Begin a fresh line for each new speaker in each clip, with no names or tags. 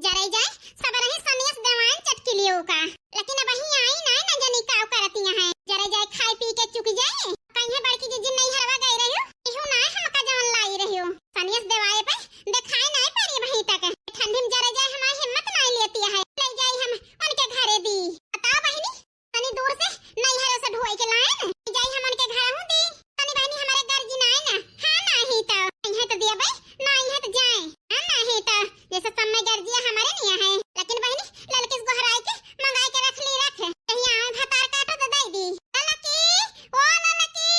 जरे जाए सब रही सनियस देवान चटकी लियो का, लेकिन अब ही आई ना जनी का करतिया है। जरे जाए खाई पी के चुक जाए कहीं बड़की जीजी नहीं हरवा गई रहियो इहु ना हमका जवन लाई रहियो सनियस देवाए पे देखाई नहीं पड़ी वहीं तक ठंडी में। जरे जाए हमारी हिम्मत नहीं लेती है ले जाई हम उनके घरे दी। बताओ बहनी तनी दूर से नहीं हरे से ढोई के लाए न जाई हम उनके घर हूं दी। तनी बहनी हमारे घर जी ना है ना हां नहीं तो दिया भाई नहीं है तो जाए हां नहीं तो जैसे समय घर जी हमारे नहीं है। लेकिन बहनी लड़की को हराई के मंगाई के रख कहीं आए भतार काटो तो दे दी। ललकी ओ ललकी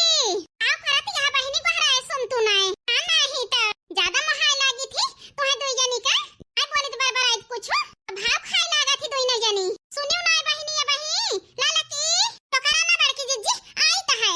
आओ करत यहां बहनी को हराए सुन तू नहीं हां नहीं तो ज्यादा महाई लागी थी तोहे दुई जनी का आई बोली तो बार आई कुछ भाव खाई लागा थी दुई न जनी सुनियो ना बहनी ये बहनी ललकी तो करा ना बड़की जीजी आई त है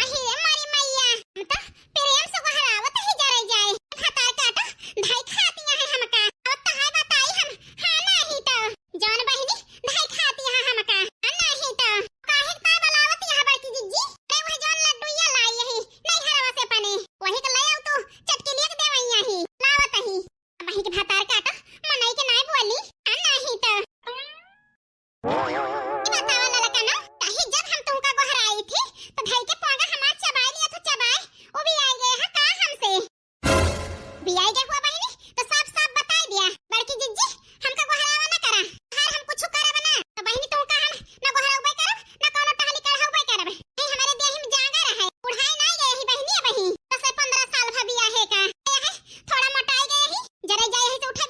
आही रे मारी मैया हम तो प्रेम से को हरावत ही जरे जाए भतार काटो भाई खाती है हमका अब तो है बताई हम हां नहीं तो जान बहनी भाई खाती है हमका हां नहीं तो काहे का बलावत यहां बड़की जीजी रे वह जान लड्डूया लाई यही नहीं हरवा से पने वही के ले आऊ तू चटकी लेके देवैया ही लावत ही वही के भतार काटो मनई के नहीं बोली हां नहीं तो बतावा ललकनो काहे जब हम तुमका गोहर आई थी तो भाई के पोंगा हमार चबाई लिया तो चबाए वो भी आई गए हां का हमसे भी आई गए हुआ बहनी तो साफ बता दिया बड़की जीजी हमका गोहरावा ना करा हर हम कुछ करे बना तो बहनी तुमका हम ना गोहरा उबे करब ना कोनो टहली कर उबे करब नहीं हमारे देह में जांगा रहे बुढ़ाई नहीं गए ही बहनी 10 से 15 साल भबिया है का है थोड़ा मोटाई गए ही जरे जाए ही तो उठे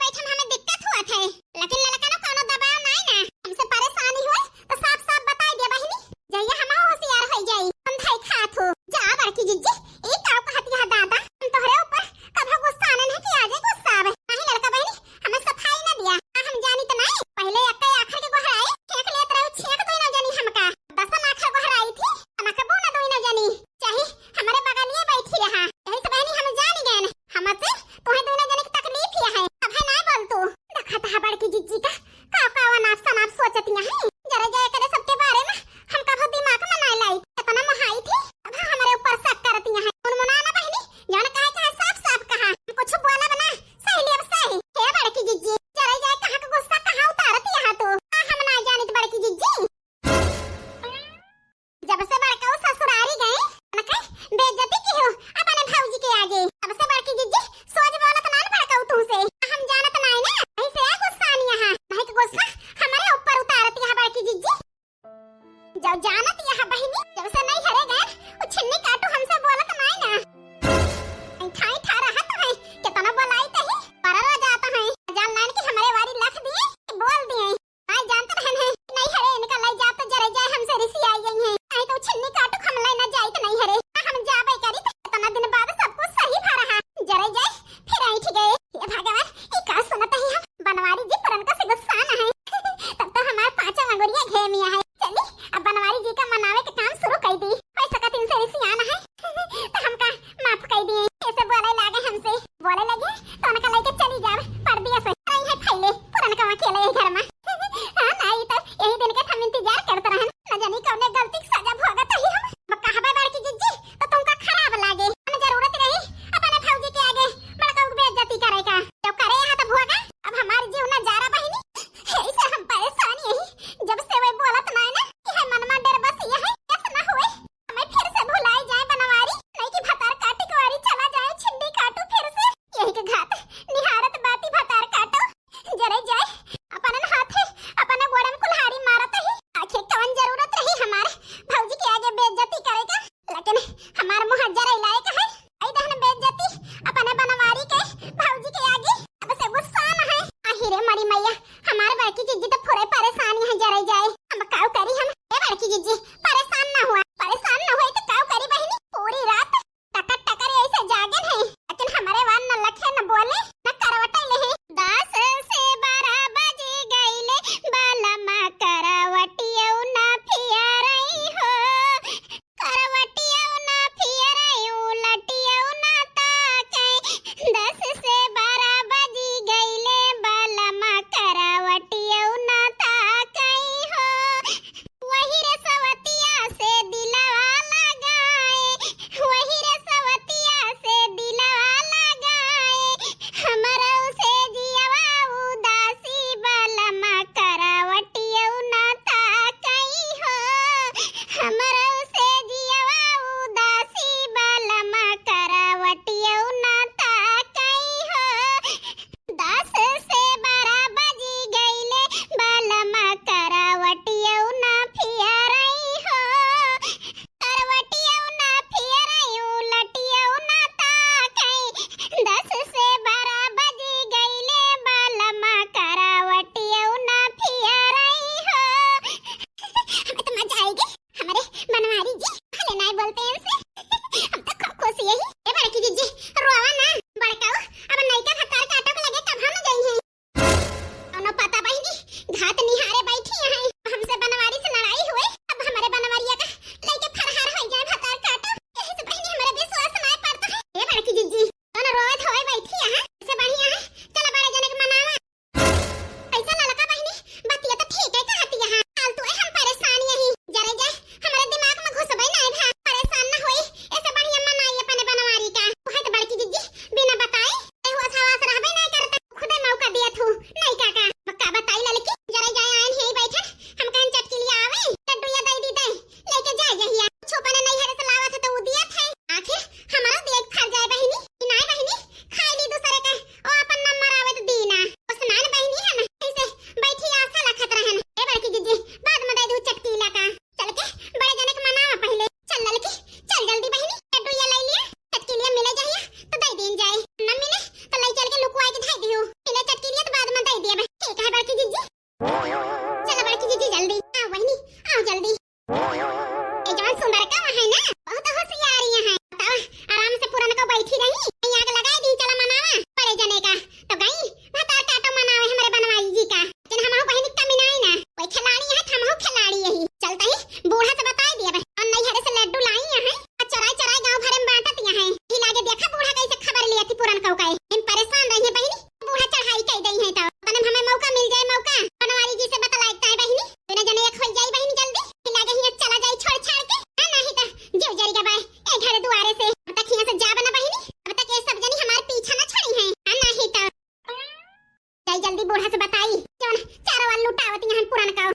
जाई जल्दी बूढ़ा से बताई जोन चारों वाल लुटावत यहाँ पुरान का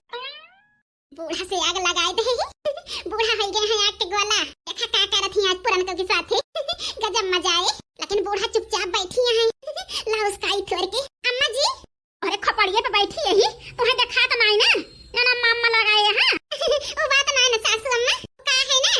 बूढ़ा से आग लगाए दे बूढ़ा हो गए हैं आग के गोला देखा का करत ही आज पुरान के साथ गजब मजा आए लेकिन बूढ़ा चुपचाप बैठी है लाओ स्काई छोड़ के अम्मा जी अरे खपड़िए पे बैठी है ही तुम्हें देखा तो नहीं ना ना मामा लगाए हां वो बात नहीं ना सासू अम्मा का है ना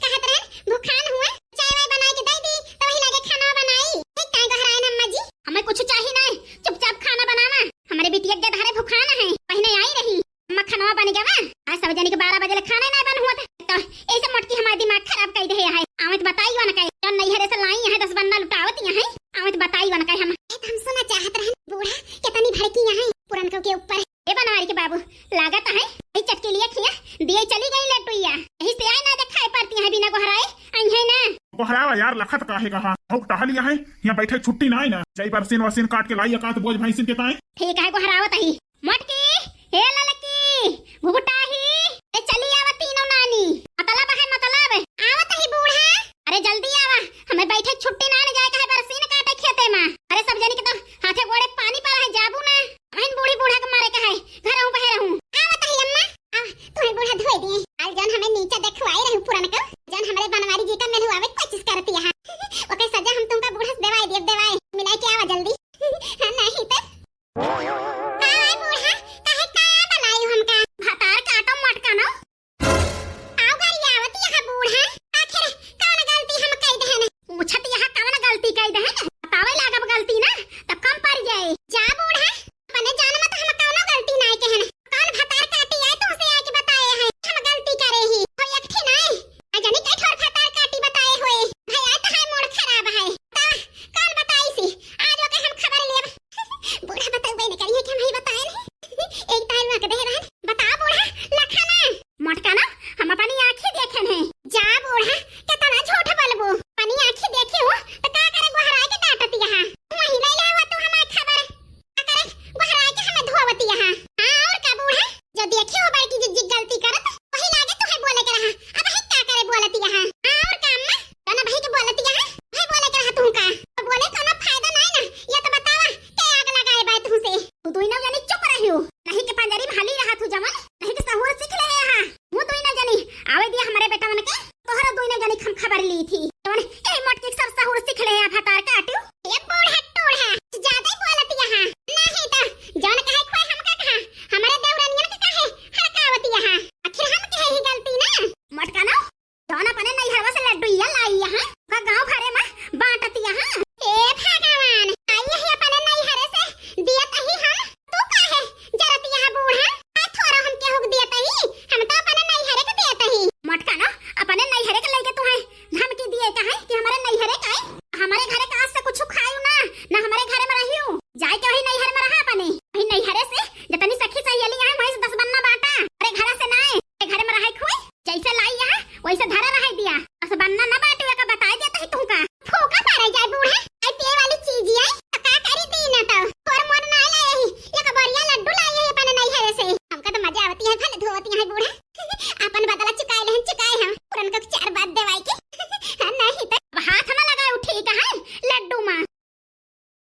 कहत रहे भूखान हुआ चाय वाय बना के दे दी तो वही लगे खाना बनाई ठीक काहे गहराए ना अम्मा जी हमें कुछ चाहिए नहीं चुपचाप खाना बनावा हमारे बिटिया के धारे भूखान है पहले आई रही अम्मा खाना बन गया आज सब जने के 12 बजे खाना नहीं बन हुआ तो ऐसे मोटकी हमारा दिमाग खराब कर दे है आवत बताई वन कहे जन नहीं हरे से लाई है 10 बन्ना लुटावत है आवत बताई वन कहे हम सुना चाहत रहे बूढ़ा कितनी भड़की है पुरन के ऊपर ए बनवारी के बाबू लागत है ई चटके लिए खिया दिए चली गई लटुइया यही से आई ना देखाई पड़ती है बिना गोहराए आई है ना
गोहरावा यार लखत काहे कहा भौक टहलिया है यहाँ बैठे छुट्टी ना है ना जई बरसीन वरसीन काट के लाई का तो बोझ भैंसिन के ताए
ठीक है गोहरावत ही मोटकी हे ललकी भुगटाही ए चली आवा तीनों नानी मतलब आवत ही बूढ़ा अरे जल्दी आवा हमें बैठे छुट्टी ना जाए कहे बरसीन काटे खेते में अरे सब जनी के तो हाथे गोड़े पानी पा है जाबू ना अहन बूढ़ी बूढ़ा के मारे कहे घर हूं बहे रहूं आवत ही अम्मा तुम्हें बूढ़ा धोई दिए आज जन हमें नीचे देखवाई रहू पुरान का जन हमरे बनवारी जी का मेल हुआवे कोशिश करती है ओके सजा हम तुमका बूढ़ा से देवाई मिलाई के आवा जल्दी नहीं तो हाय बूढ़ा काहे का बनाई हमका भातार काटो मटका ना आओ घर आवत यहाँ बूढ़ा आखिर कौन गलती हम कई दहन पूछत यहाँ कौन गलती कई दहन बतावे लागब गलती ना तब कम पड़ जाए जा बूढ़ा अपने जान मत हम कौनो गलती नहीं कहन कौन भातार काटी आए तो उसे आके बताए हैं हम गलती करे ही हो एकठी नहीं आ जानी कई ठोर भातार काटी बताए होए भैया तो है मूड खराब है कौन बताई सी आज ओके हम खबर लेब बूढ़ा बतावे नहीं करिए कि हम ही बताए नहीं एक टाइम में कह रहन बता बूढ़ा लखना मोटका ना हम अपनी आंखें देखन है जा बूढ़ा कितना झूठ बोलबो अपनी आंखें देखे हो तो का करे गोहराए के डांटत यहां वही ले ले तू हमार खबर का करे गोहराए के हमें धोवत यहां हां और का बूढ़ा जो देखे हो बड़की जिज्जी गलती करत वही लागे तू है बोले के रहा अब है का करे बोलत यहां हां और का अम्मा तना भाई के बोलत यहां भाई बोले के रहा तू का बोले कोनो फायदा नहीं ना ये तो बतावा के आग लगाए बात तू से तू दोई ना जाने